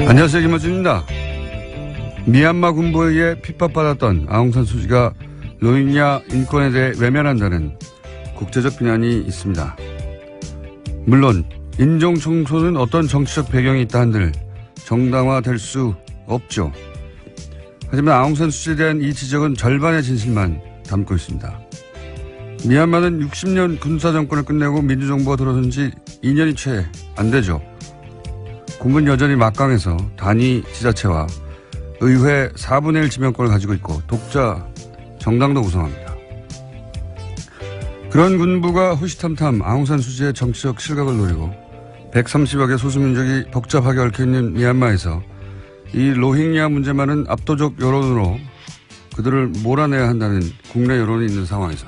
안녕하세요, 김어준입니다. 미얀마 군부에 의해 핍박받았던 아웅산 수지가 로힝야 인권에 대해 외면한다는 국제적 비난이 있습니다. 물론 인종 청소는 어떤 정치적 배경이 있다 한들 정당화될 수 없죠. 하지만 아웅산 수지에 대한 이 지적은 절반의 진실만 담고 있습니다. 미얀마는 60년 군사정권을 끝내고 민주정부가 들어선 지 2년이 채 안 되죠. 군부는 여전히 막강해서 단위 지자체와 의회 4분의 1 지명권을 가지고 있고 독자 정당도 구성합니다. 그런 군부가 호시탐탐 아웅산 수지의 정치적 실각을 노리고 130여 개 소수민족이 복잡하게 얽혀있는 미얀마에서 이 로힝야 문제만은 압도적 여론으로 그들을 몰아내야 한다는 국내 여론이 있는 상황에서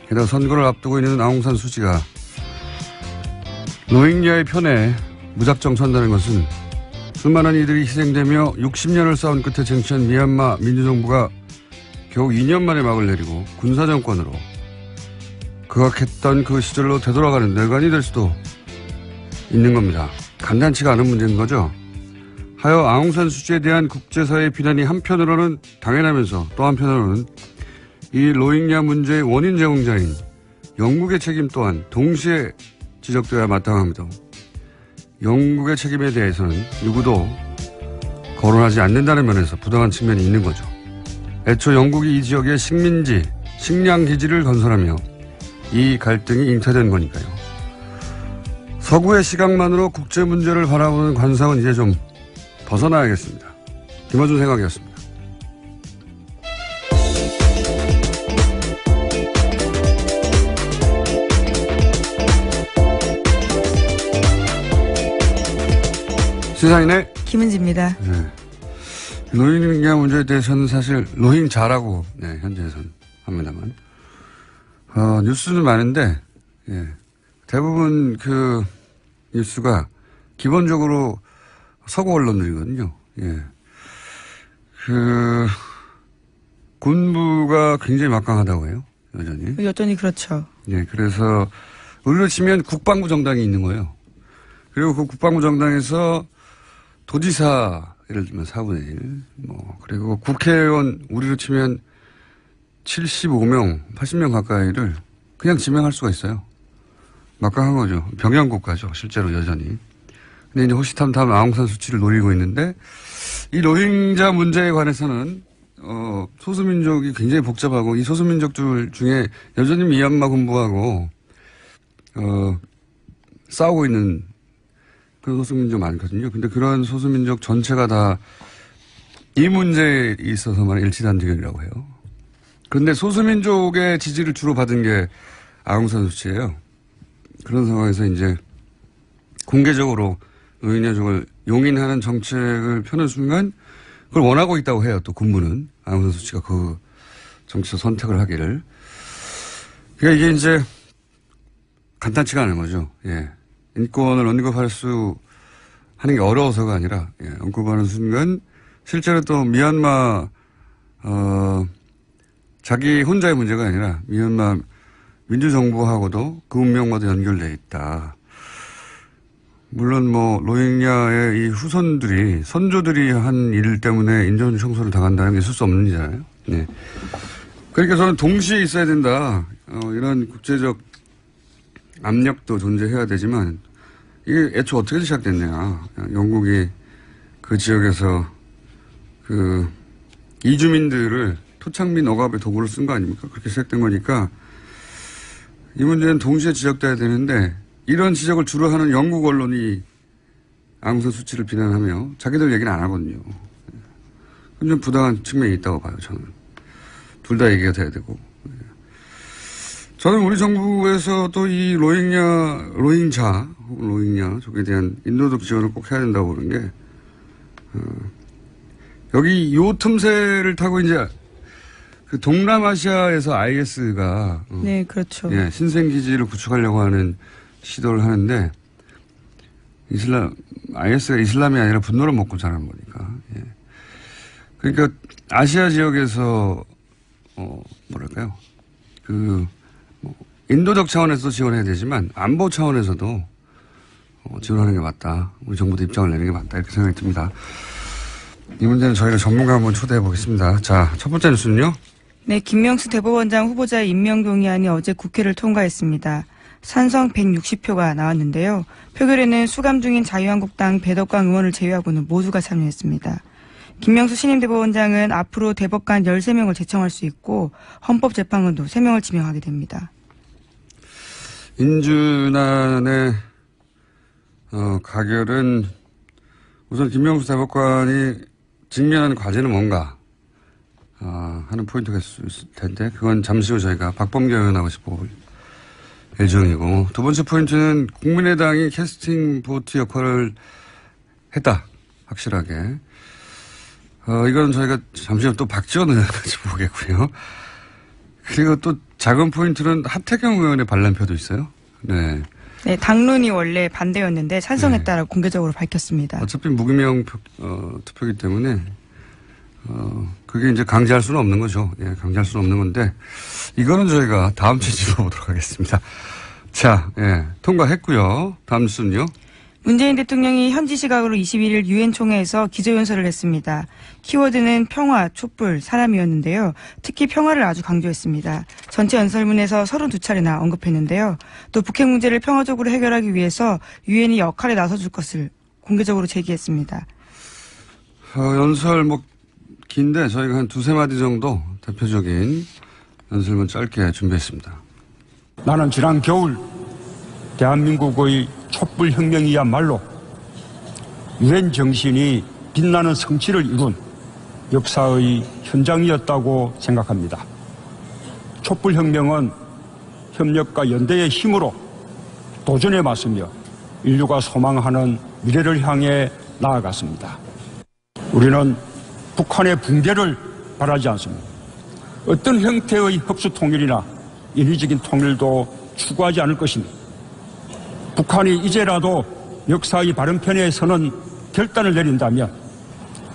게다가 선거를 앞두고 있는 아웅산 수지가 로힝야의 편에 무작정 선다는 것은 수많은 이들이 희생되며 60년을 싸운 끝에 쟁취한 미얀마 민주정부가 겨우 2년 만에 막을 내리고 군사정권으로 극악했던 그 시절로 되돌아가는 뇌관이 될 수도 있는 겁니다. 간단치가 않은 문제인 거죠. 하여 아웅산 수지에 대한 국제사회의 비난이 한편으로는 당연하면서 또 한편으로는 이 로힝야 문제의 원인 제공자인 영국의 책임 또한 동시에 지적되어야 마땅합니다. 영국의 책임에 대해서는 누구도 거론하지 않는다는 면에서 부당한 측면이 있는 거죠. 애초 영국이 이 지역에 식민지, 식량기지를 건설하며 이 갈등이 잉태된 거니까요. 서구의 시각만으로 국제 문제를 바라보는 관상은 이제 좀 벗어나야겠습니다. 김어준 생각이었습니다. 시사인의 김은지입니다. 네. 로힝야 문제에 대해서는 사실 로힝자라고 현재에서는 합니다만 뉴스는 많은데 대부분 그 뉴스가 기본적으로 서구 언론들이거든요. 그 군부가 굉장히 막강하다고 해요. 여전히 그렇죠. 그래서 우리로 치면 국방부 정당이 있는 거예요. 그리고 그 국방부 정당에서 도지사 예를 들면 4분의 1 그리고 국회의원 우리로 치면 75명 80명 가까이를 그냥 지명할 수가 있어요. 막강한 거죠. 병영국가죠. 실제로 여전히. 근데 이제 호시탐탐 아웅산 수치를 노리고 있는데 이 로힝자 문제에 관해서는 소수민족이 굉장히 복잡하고 이 소수민족들 중에 여전히 미얀마 군부하고 싸우고 있는 그런 소수민족 많거든요. 근데 그런 소수민족 전체가 다 이 문제에 있어서만 일치단결이라고 해요. 그런데 소수민족의 지지를 주로 받은 게 아웅산 수치예요. 그런 상황에서 이제 공개적으로 로힝야족을 용인하는 정책을 펴는 순간 그걸 원하고 있다고 해요. 또 군부는 아웅산 수치가 그 정치적 선택을 하기를. 그러니까 이게 이제 간단치가 않은 거죠. 인권을 언급할 수 하는 게 어려워서가 아니라 언급하는 순간 실제로 또 미얀마 자기 혼자의 문제가 아니라 미얀마 민주정부하고도 그 운명과도 연결돼 있다. 물론 로힝야의 이 후손들이 선조들이 한 일 때문에 인종 청소를 당한다는 게 있을 수 없는 일이잖아요. 그러니까 저는 동시에 있어야 된다. 이런 국제적 압력도 존재해야 되지만 이게 애초 어떻게 시작됐냐. 영국이 그 지역에서 그 이주민들을 토착민 억압의 도구로 쓴 거 아닙니까? 그렇게 시작된 거니까 이 문제는 동시에 지적돼야 되는데 이런 지적을 주로 하는 영국 언론이 아웅산 수치를 비난하며 자기들 얘기는 안 하거든요. 그건 좀 부당한 측면이 있다고 봐요. 저는. 둘 다 얘기가 돼야 되고. 저는 우리 정부에서도 이 로힝자, 혹은 로힝야족에 대한 인도적 지원을 꼭 해야 된다고 보는 게, 여기 요 틈새를 타고 이제 그 동남아시아에서 IS가. 네, 그렇죠. 신생기지를 구축하려고 하는 시도를 하는데, IS가 이슬람이 아니라 분노를 먹고 자란 거니까. 그러니까 아시아 지역에서, 뭐랄까요. 인도적 차원에서 지원해야 되지만 안보 차원에서도 지원하는 게 맞다. 우리 정부도 입장을 내는 게 맞다. 이렇게 생각이 듭니다. 이 문제는 저희가 전문가 한번 초대해 보겠습니다. 자, 첫 번째 뉴스는요. 네, 김명수 대법원장 후보자의 임명 동의안이 어제 국회를 통과했습니다. 찬성 160표가 나왔는데요. 표결에는 수감 중인 자유한국당 배덕광 의원을 제외하고는 모두가 참여했습니다. 김명수 신임 대법원장은 앞으로 대법관 13명을 제청할 수 있고 헌법재판관도 3명을 지명하게 됩니다. 인준안의 가결은 우선 김명수 대법관이 직면한 과제는 뭔가 하는 포인트가 있을 텐데 그건 잠시 후 저희가 박범계 의원하고 짚어볼 예정이고, 두 번째 포인트는 국민의당이 캐스팅 보트 역할을 했다. 확실하게. 이건 저희가 잠시 후 또 박지원 의원까지 보겠고요. 그리고 또 작은 포인트는 하태경 의원의 반란표도 있어요. 네. 네, 당론이 원래 반대였는데 찬성했다라고 공개적으로 밝혔습니다. 어차피 무기명 투표이기 때문에 그게 이제 강제할 수는 없는 거죠. 예, 강제할 수는 없는 건데 이거는 저희가 다음 주에 짚어보도록 하겠습니다. 자, 예, 통과했고요. 다음 뉴스는요. 문재인 대통령이 현지 시각으로 21일 유엔 총회에서 기조연설을 했습니다. 키워드는 평화, 촛불, 사람이었는데요. 특히 평화를 아주 강조했습니다. 전체 연설문에서 32차례나 언급했는데요. 또 북핵 문제를 평화적으로 해결하기 위해서 유엔이 역할에 나서줄 것을 공개적으로 제기했습니다. 연설 긴데 저희가 한 두세 마디 정도 대표적인 연설문 짧게 준비했습니다. 나는 지난 겨울 대한민국의 촛불혁명이야말로 유엔 정신이 빛나는 성취를 이룬 역사의 현장이었다고 생각합니다. 촛불혁명은 협력과 연대의 힘으로 도전에 맞서며 인류가 소망하는 미래를 향해 나아갔습니다. 우리는 북한의 붕괴를 바라지 않습니다. 어떤 형태의 흡수 통일이나 인위적인 통일도 추구하지 않을 것입니다. 북한이 이제라도 역사의 바른 편에 서는 결단을 내린다면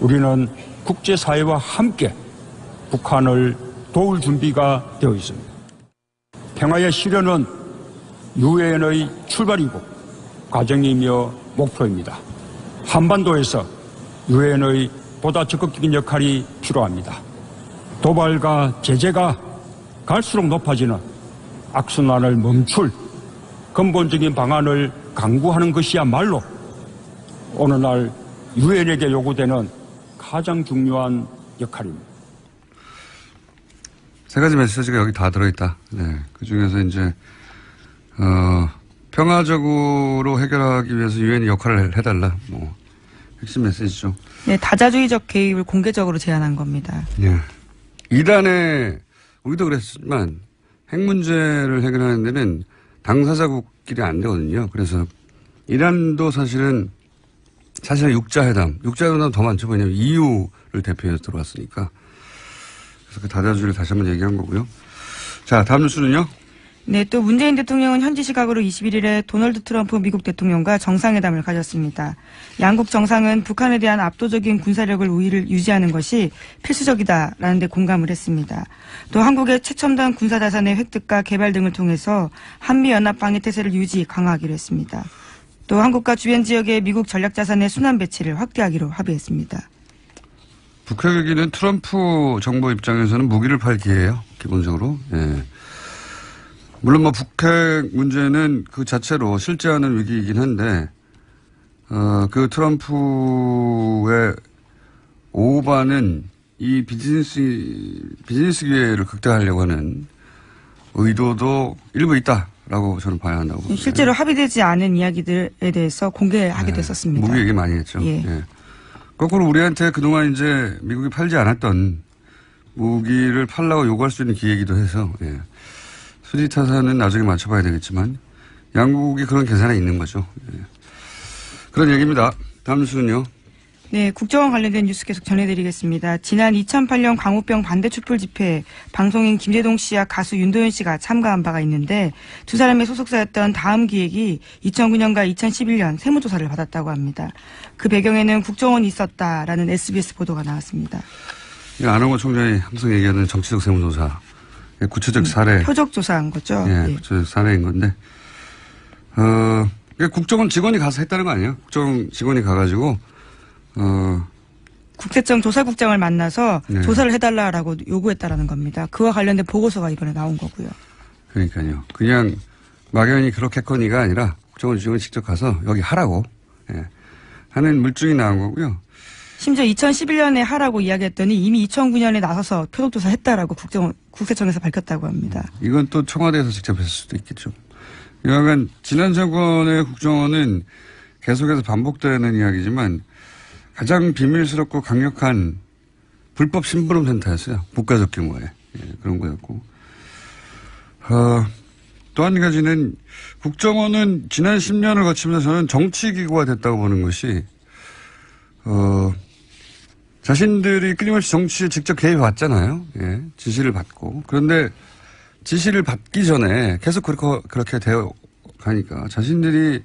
우리는 국제사회와 함께 북한을 도울 준비가 되어 있습니다. 평화의 실현은 유엔의 출발이고 과정이며 목표입니다. 한반도에서 유엔의 보다 적극적인 역할이 필요합니다. 도발과 제재가 갈수록 높아지는 악순환을 멈출 근본적인 방안을 강구하는 것이야말로 오늘날 유엔에게 요구되는 가장 중요한 역할입니다. 세 가지 메시지가 여기 다 들어있다. 네. 그 중에서 이제, 평화적으로 해결하기 위해서 유엔이 역할을 해달라. 핵심 메시지죠. 네, 다자주의적 개입을 공개적으로 제안한 겁니다. 예. 이란에, 우리도 그랬지만, 핵 문제를 해결하는 데는 당사자국끼리 안 되거든요. 그래서 이란도 사실은 육자회담 더 많죠. 왜냐하면 EU를 대표해서 들어왔으니까. 그래서 그 다자주의를 다시 한번 얘기한 거고요. 자, 다음 뉴스는요. 네, 또 문재인 대통령은 현지 시각으로 21일에 도널드 트럼프 미국 대통령과 정상회담을 가졌습니다. 양국 정상은 북한에 대한 압도적인 군사력을 우위를 유지하는 것이 필수적이다라는 데 공감을 했습니다. 또 한국의 최첨단 군사자산의 획득과 개발 등을 통해서 한미연합 방위태세를 유지, 강화하기로 했습니다. 또 한국과 주변 지역의 미국 전략자산의 순환 배치를 확대하기로 합의했습니다. 북핵 얘기는 트럼프 정부 입장에서는 무기를 팔 기회예요. 기본적으로. 예. 물론 북핵 문제는 그 자체로 실제하는 위기이긴 한데, 그 트럼프의 오바는 이 비즈니스 기회를 극대화하려고 하는 의도도 일부 있다라고 저는 봐야 한다고 봅니다. 실제로 합의되지 않은 이야기들에 대해서 공개하기도 했었습니다. 무기 얘기 많이 했죠. 예. 예. 거꾸로 우리한테 그동안 이제 미국이 팔지 않았던 무기를 팔라고 요구할 수 있는 기회이기도 해서, 예. 수지 타산은 나중에 맞춰봐야 되겠지만 양국이 그런 계산에 있는 거죠. 예. 그런 얘기입니다. 다음 뉴스는요. 네, 국정원 관련된 뉴스 계속 전해드리겠습니다. 지난 2008년 광우병 반대 촛불 집회에 방송인 김재동 씨와 가수 윤도현 씨가 참가한 바가 있는데 두 사람의 소속사였던 다음 기획이 2009년과 2011년 세무조사를 받았다고 합니다. 그 배경에는 국정원이 있었다라는 SBS 보도가 나왔습니다. 안홍원 총장이 항상 얘기하는 정치적 세무조사. 구체적 사례. 표적 조사한 거죠. 예, 예. 구체적 사례인 건데, 그러니까 국정원 직원이 가서 했다는 거 아니에요? 국정원 직원이 가가지고, 국세청 조사국장을 만나서 네. 조사를 해달라고 요구했다라는 겁니다. 그와 관련된 보고서가 이번에 나온 거고요. 그러니까요. 그냥 막연히 그렇겠거니가 아니라 국정원 직원이 직접 가서 여기 하라고, 예, 하는 물증이 나온 거고요. 심지어 2011년에 하라고 이야기했더니 이미 2009년에 나서서 표독조사 했다라고 국세청에서 밝혔다고 합니다. 이건 또 청와대에서 직접 했을 수도 있겠죠. 여하간 지난 정권의 국정원은 계속해서 반복되는 이야기지만 가장 비밀스럽고 강력한 불법 심부름 센터였어요. 국가적 규모의, 예, 그런 거였고. 또 한 가지는 국정원은 지난 10년을 거치면서 저는 정치기구가 됐다고 보는 것이, 자신들이 끊임없이 정치에 직접 개입해 왔잖아요. 예, 지시를 받고. 그런데 지시를 받기 전에 계속 그렇게 되어 가니까 자신들이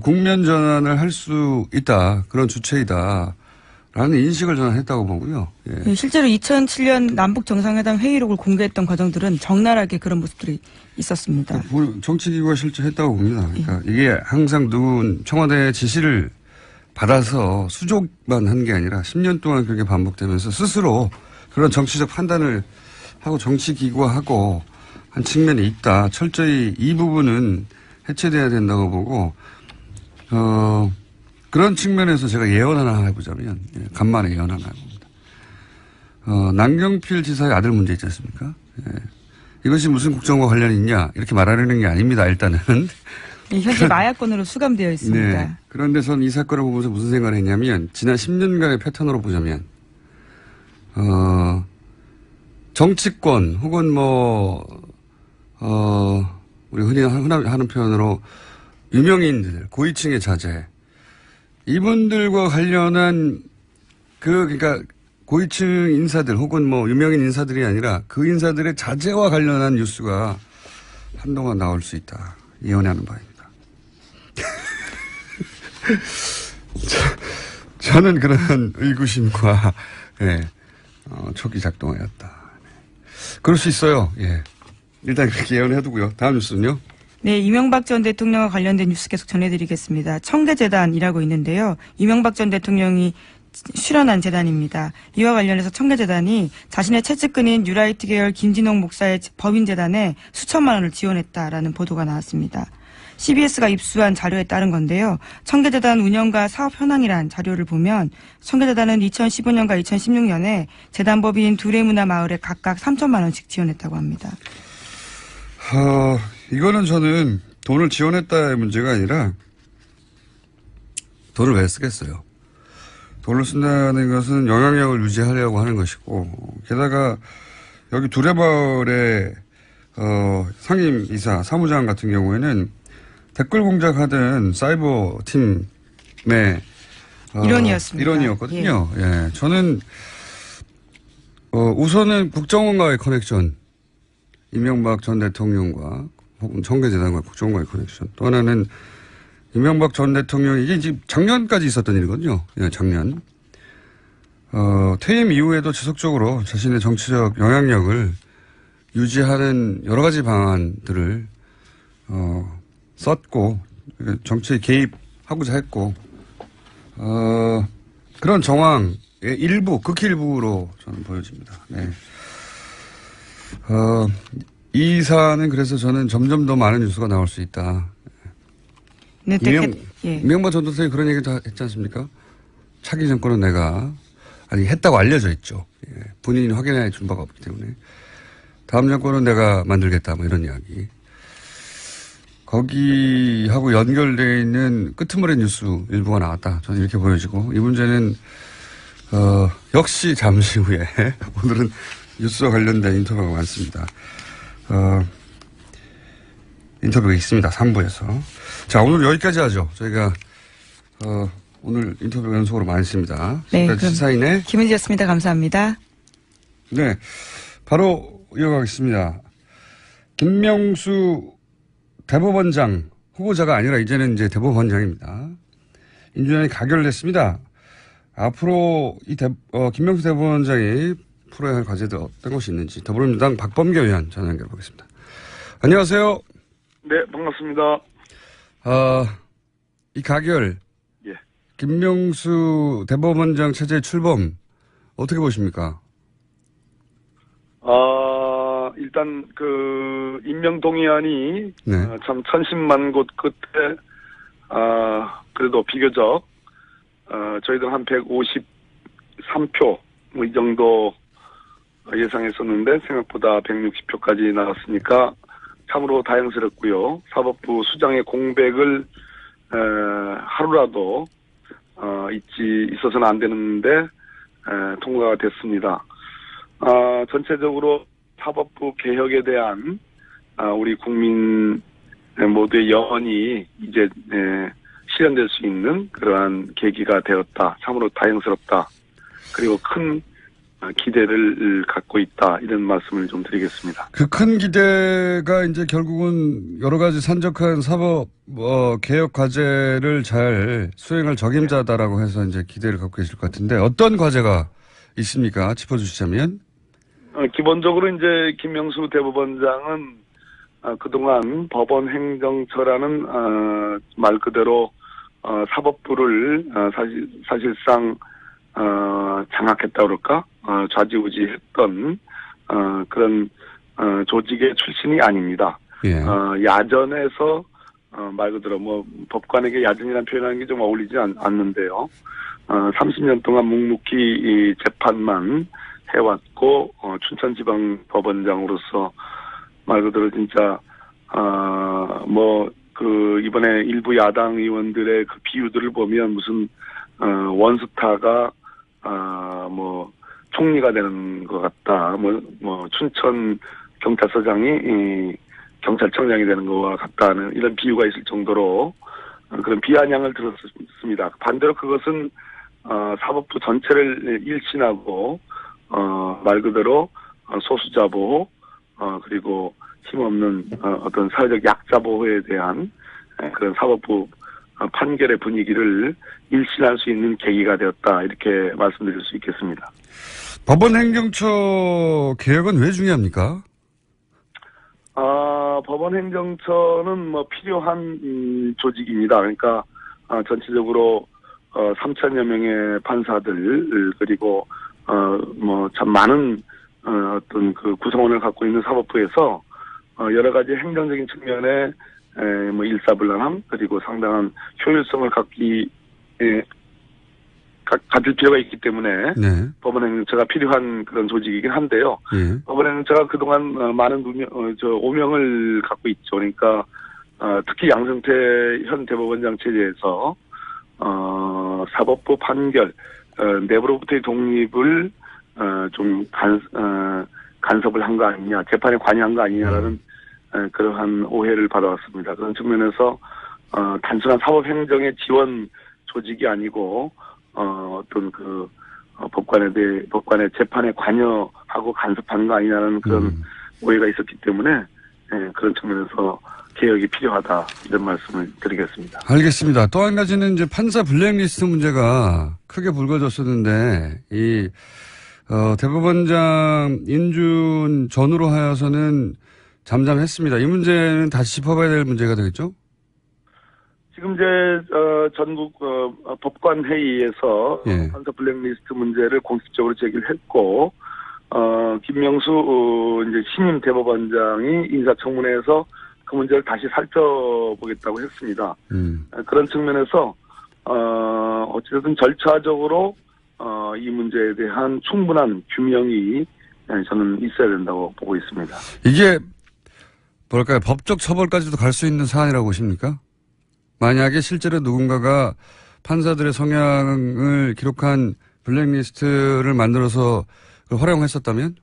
국면 전환을 할 수 있다. 그런 주체이다. 라는 인식을 저는 했다고 보고요. 예. 실제로 2007년 남북 정상회담 회의록을 공개했던 과정들은 적나라하게 그런 모습들이 있었습니다. 정치기구가 실제 했다고 봅니다. 그러니까 이게 항상 누군 청와대의 지시를 받아서 수족만 한 게 아니라 10년 동안 그렇게 반복되면서 스스로 그런 정치적 판단을 하고 정치기구화하고 한 측면이 있다. 철저히 이 부분은 해체돼야 된다고 보고, 그런 측면에서 제가 예언 하나 해보자면, 예, 간만에 예언 하나 해봅니다. 남경필 지사의 아들 문제 있지 않습니까? 예. 이것이 무슨 국정과 관련이 있냐 이렇게 말하려는 게 아닙니다. 일단은. 현재 마약건으로 수감되어 있습니다. 네. 그런데 전 이 사건을 보면서 무슨 생각을 했냐면 지난 10년간의 패턴으로 보자면 정치권 혹은 우리 흔히 하는 표현으로 유명인들 고위층의 자제 이분들과 관련한 그러니까 고위층 인사들 혹은 유명인 인사들이 아니라 그 인사들의 자제와 관련한 뉴스가 한동안 나올 수 있다. 예언하는 바입니다. 저는 그런 의구심과, 예, 촉이 작동하였다. 그럴 수 있어요. 예. 일단 그렇게 예언해두고요. 다음 뉴스는요. 네, 이명박 전 대통령과 관련된 뉴스 계속 전해드리겠습니다. 청계재단이라고 있는데요. 이명박 전 대통령이 출연한 재단입니다. 이와 관련해서 청계재단이 자신의 채찍근인 뉴라이트 계열 김진홍 목사의 법인재단에 수천만 원을 지원했다라는 보도가 나왔습니다. CBS가 입수한 자료에 따른 건데요. 청계재단 운영과 사업 현황이란 자료를 보면 청계재단은 2015년과 2016년에 재단법인 두레문화마을에 각각 3천만 원씩 지원했다고 합니다. 이거는 저는 돈을 지원했다의 문제가 아니라 돈을 왜 쓰겠어요. 돈을 쓴다는 것은 영향력을 유지하려고 하는 것이고 게다가 여기 두레마을의 상임이사 사무장 같은 경우에는 댓글 공작하던 사이버 팀의 일원이었거든요. 예. 저는 우선은 국정원과의 커넥션, 이명박 전 대통령과 혹은 청계재단과 국정원과의 커넥션. 또 하나는 이명박 전 대통령이 이게 지금 작년까지 있었던 일이거든요. 예, 작년. 퇴임 이후에도 지속적으로 자신의 정치적 영향력을 유지하는 여러 가지 방안들을 썼고 정치에 개입하고자 했고 그런 정황의 일부, 극히 일부로 저는 보여집니다. 네. 이 사안은 그래서 저는 점점 더 많은 뉴스가 나올 수 있다. 네, 이명박 전 대통령이 그런 얘기도 했지 않습니까? 차기 정권은 했다고 알려져 있죠. 예. 본인이 확인해 준 바가 없기 때문에. 다음 정권은 내가 만들겠다, 이런 이야기. 거기하고 연결되어 있는 끄트머리 뉴스 일부가 나왔다. 저는 이렇게 보여지고, 이 문제는, 역시 잠시 후에, 오늘은 뉴스와 관련된 인터뷰가 많습니다. 인터뷰가 있습니다. 3부에서. 자, 오늘 여기까지 하죠. 저희가, 오늘 인터뷰 연속으로 많이 했습니다. 네. 시사인의 김은지였습니다. 감사합니다. 네. 바로 이어가겠습니다. 김명수 대법원장 후보자가 아니라 이제는 이제 대법원장입니다. 인준안이 가결됐습니다. 앞으로 김명수 대법원장이 풀어야 할 과제들 어떤 것이 있는지 더불어민주당 박범계 의원 전화 연결해 보겠습니다. 안녕하세요. 네, 반갑습니다. 이 가결, 예. 김명수 대법원장 체제 출범 어떻게 보십니까? 일단 그 임명 동의안이 네. 참 천신만 곳 끝에 그래도 비교적 저희들 한 153표 뭐 이 정도 예상했었는데 생각보다 160표까지 나왔으니까 참으로 다행스럽고요. 사법부 수장의 공백을 하루라도 있어서는 안 되는데 통과가 됐습니다. 전체적으로 사법부 개혁에 대한 우리 국민 모두의 염원이 이제 실현될 수 있는 그러한 계기가 되었다. 참으로 다행스럽다. 그리고 큰 기대를 갖고 있다. 이런 말씀을 좀 드리겠습니다. 그 큰 기대가 이제 결국은 여러 가지 산적한 사법 개혁 과제를 잘 수행할 적임자다라고 해서 이제 기대를 갖고 계실 것 같은데 어떤 과제가 있습니까? 짚어주시자면. 기본적으로 이제 김명수 대법원장은 그동안 법원 행정처라는 말 그대로 사법부를 사실상 장악했다 그럴까? 좌지우지했던 그런 조직의 출신이 아닙니다. 예. 야전에서 말 그대로 뭐 법관에게 야전이라는 표현하는 게 좀 어울리지 않는데요. 30년 동안 묵묵히 이 재판만 해왔고 춘천지방법원장으로서 말 그대로 진짜 뭐 그 이번에 일부 야당 의원들의 그 비유들을 보면 무슨 원스타가 뭐 총리가 되는 것 같다. 뭐 춘천 경찰서장이 경찰청장이 되는 것과 같다는 이런 비유가 있을 정도로 그런 비아냥을 들었습니다. 반대로 그것은 사법부 전체를 일신하고 말 그대로 소수자 보호 그리고 힘없는 어떤 사회적 약자 보호에 대한 그런 사법부 판결의 분위기를 일신할 수 있는 계기가 되었다. 이렇게 말씀드릴 수 있겠습니다. 법원 행정처 개혁은 왜 중요합니까? 법원 행정처는 뭐 필요한 조직입니다. 그러니까 전체적으로 3천여 명의 판사들 그리고 뭐 참 많은 어떤 그 구성원을 갖고 있는 사법부에서 여러 가지 행정적인 측면에 뭐 일사불란함 그리고 상당한 효율성을 가질 필요가 있기 때문에 네. 법원행정처가 필요한 그런 조직이긴 한데요. 예. 법원행정처가 그동안 많은 오명을 갖고 있죠. 그러니까 특히 양승태 현 대법원장 체제에서 사법부 판결 내부로부터의 독립을 좀 간섭을 한 거 아니냐, 재판에 관여한 거 아니냐라는 그러한 오해를 받아왔습니다. 그런 측면에서 단순한 사법행정의 지원 조직이 아니고 어떤 그 법관의 재판에 관여하고 간섭하는 거 아니냐는 그런 오해가 있었기 때문에 그런 측면에서 개혁이 필요하다 이런 말씀을 드리겠습니다. 알겠습니다. 또 한 가지는 이제 판사 블랙리스트 문제가 크게 불거졌었는데 이 대법원장 인준 전후로 하여서는 잠잠했습니다. 이 문제는 다시 짚어봐야 될 문제가 되겠죠? 지금 이제 전국 법관 회의에서 예. 판사 블랙리스트 문제를 공식적으로 제기를 했고 김명수 이제 신임 대법원장이 인사청문회에서 그 문제를 다시 살펴보겠다고 했습니다. 그런 측면에서 어찌됐든 절차적으로 이 문제에 대한 충분한 규명이 저는 있어야 된다고 보고 있습니다. 이게 뭐랄까요? 법적 처벌까지도 갈 수 있는 사안이라고 보십니까? 만약에 실제로 누군가가 판사들의 성향을 기록한 블랙리스트를 만들어서 활용했었다면?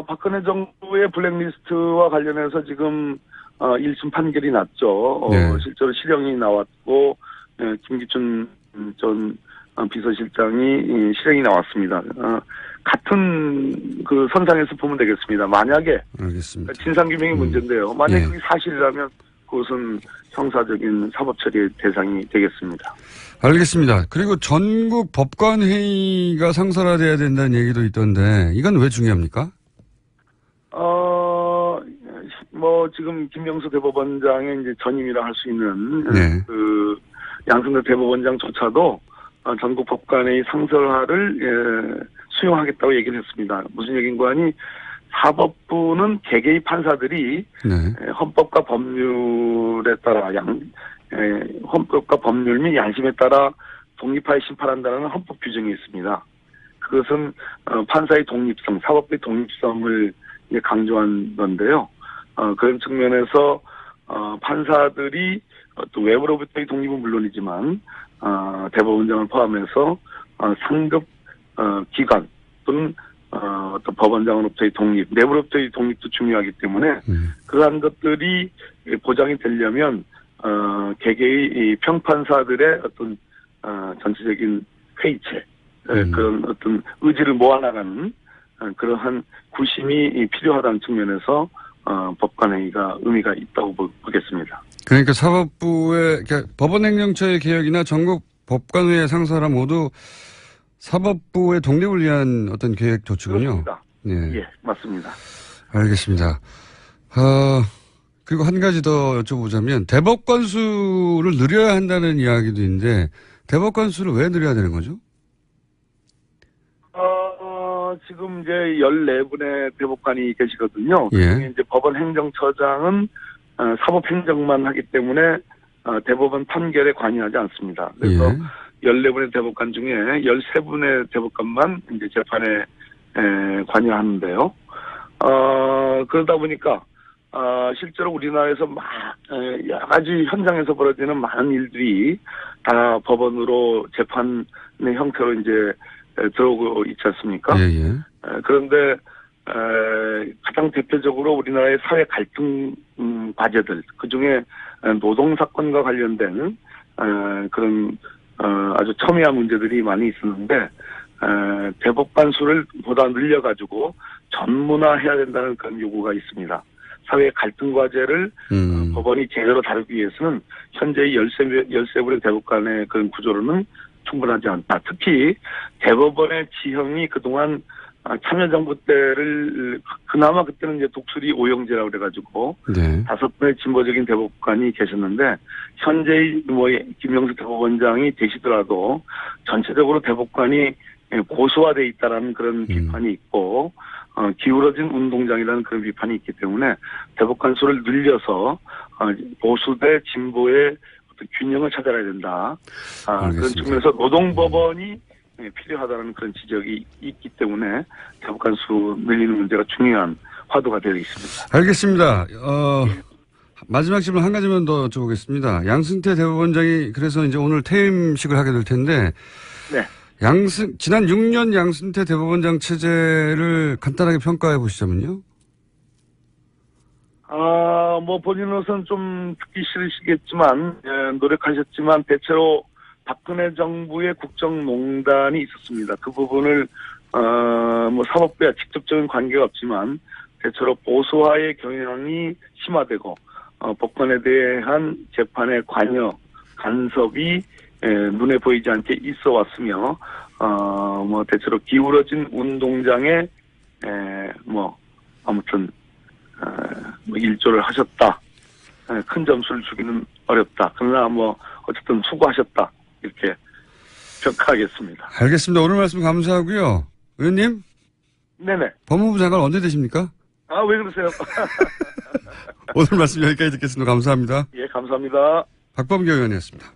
박근혜 정부의 블랙리스트와 관련해서 지금 1심 판결이 났죠. 네. 실제로 실형이 나왔고 김기춘 전 비서실장이 실형이 나왔습니다. 같은 그 선상에서 보면 되겠습니다. 만약에 알겠습니다. 진상규명이 문제인데요. 만약에 예. 그게 사실이라면 그것은 형사적인 사법 처리의 대상이 되겠습니다. 알겠습니다. 그리고 전국 법관회의가 상설화돼야 된다는 얘기도 있던데 이건 왜 중요합니까? 뭐 지금 김명수 대법원장의 이제 전임이라 할 수 있는 네. 그 양승태 대법원장조차도 전국 법관의 상설화를 수용하겠다고 얘기를 했습니다. 무슨 얘기인가 하니 사법부는 개개의 판사들이 네. 헌법과 법률에 따라 헌법과 법률 및 양심에 따라 독립하여 심판한다는 헌법 규정이 있습니다. 그것은 판사의 독립성, 사법부의 독립성을 이제 강조한 건데요. 그런 측면에서 판사들이 또 외부로부터의 독립은 물론이지만 대법원장을 포함해서 상급 기관 또는 또 법원장으로부터의 독립, 내부로부터의 독립도 중요하기 때문에 그러한 것들이 보장이 되려면 개개의 이 평판사들의 어떤 전체적인 회의체 그런 어떤 의지를 모아나가는 그러한 구심이 필요하다는 측면에서 법관회의가 의미가 있다고 보겠습니다. 그러니까 사법부의 그러니까 법원행정처의 개혁이나 전국 법관회의 상설화 모두 사법부의 독립을 위한 어떤 계획 조치군요. 그렇습니다. 네. 예, 맞습니다. 알겠습니다. 그리고 한 가지 더 여쭤보자면 대법관 수를 늘려야 한다는 이야기도 있는데 대법관 수를 왜 늘려야 되는 거죠? 지금 이제 14분의 대법관이 계시거든요. 예. 그중에 이제 법원 행정처장은 사법행정만 하기 때문에 대법원 판결에 관여하지 않습니다. 그래서 예. 14분의 대법관 중에 13분의 대법관만 이제 재판에 관여하는데요. 그러다 보니까 실제로 우리나라에서 여러 가지 현장에서 벌어지는 많은 일들이 다 법원으로 재판의 형태로 이제 들어오고 있지 않습니까? 예, 예. 그런데 가장 대표적으로 우리나라의 사회 갈등 과제들 그중에 노동사건과 관련된 그런 아주 첨예한 문제들이 많이 있었는데 대법관 수를 보다 늘려가지고 전문화해야 된다는 그런 요구가 있습니다. 사회 갈등 과제를 법원이 제대로 다루기 위해서는 현재의 13분의 대법관의 그런 구조로는 충분하지 않다. 특히 대법원의 지형이 그동안 참여정부 때를 그나마 그때는 이제 독수리 오영제라고 그래가지고 네. 5분의 진보적인 대법관이 계셨는데 현재의 뭐 김명수 대법원장이 되시더라도 전체적으로 대법관이 고수화돼 있다라는 그런 비판이 있고 기울어진 운동장이라는 그런 비판이 있기 때문에 대법관 수를 늘려서 보수 대 진보의 어떤 균형을 찾아야 된다. 그런 측면에서 노동법원이 필요하다는 그런 지적이 있기 때문에 대법관 수 늘리는 문제가 중요한 화두가 되어 있습니다. 알겠습니다. 마지막 질문 한 가지만 더 여쭤보겠습니다. 양승태 대법원장이 그래서 이제 오늘 퇴임식을 하게 될 텐데 네. 지난 6년 양승태 대법원장 체제를 간단하게 평가해 보시자면요. 뭐 본인으로서는 좀 듣기 싫으시겠지만 노력하셨지만 대체로 박근혜 정부의 국정농단이 있었습니다. 그 부분을 뭐 사법부와 직접적인 관계가 없지만 대체로 보수화의 경향이 심화되고 법관에 대한 재판의 관여 간섭이 눈에 보이지 않게 있어 왔으며 뭐 대체로 기울어진 운동장에 뭐 아무튼 뭐 일조를 하셨다. 큰 점수를 주기는 어렵다. 그러나 뭐 어쨌든 수고하셨다. 이렇게 평가하겠습니다. 알겠습니다. 오늘 말씀 감사하고요. 의원님. 네네. 법무부 장관 언제 되십니까? 왜 그러세요? 오늘 말씀 여기까지 듣겠습니다. 감사합니다. 예, 감사합니다. 박범계 의원이었습니다.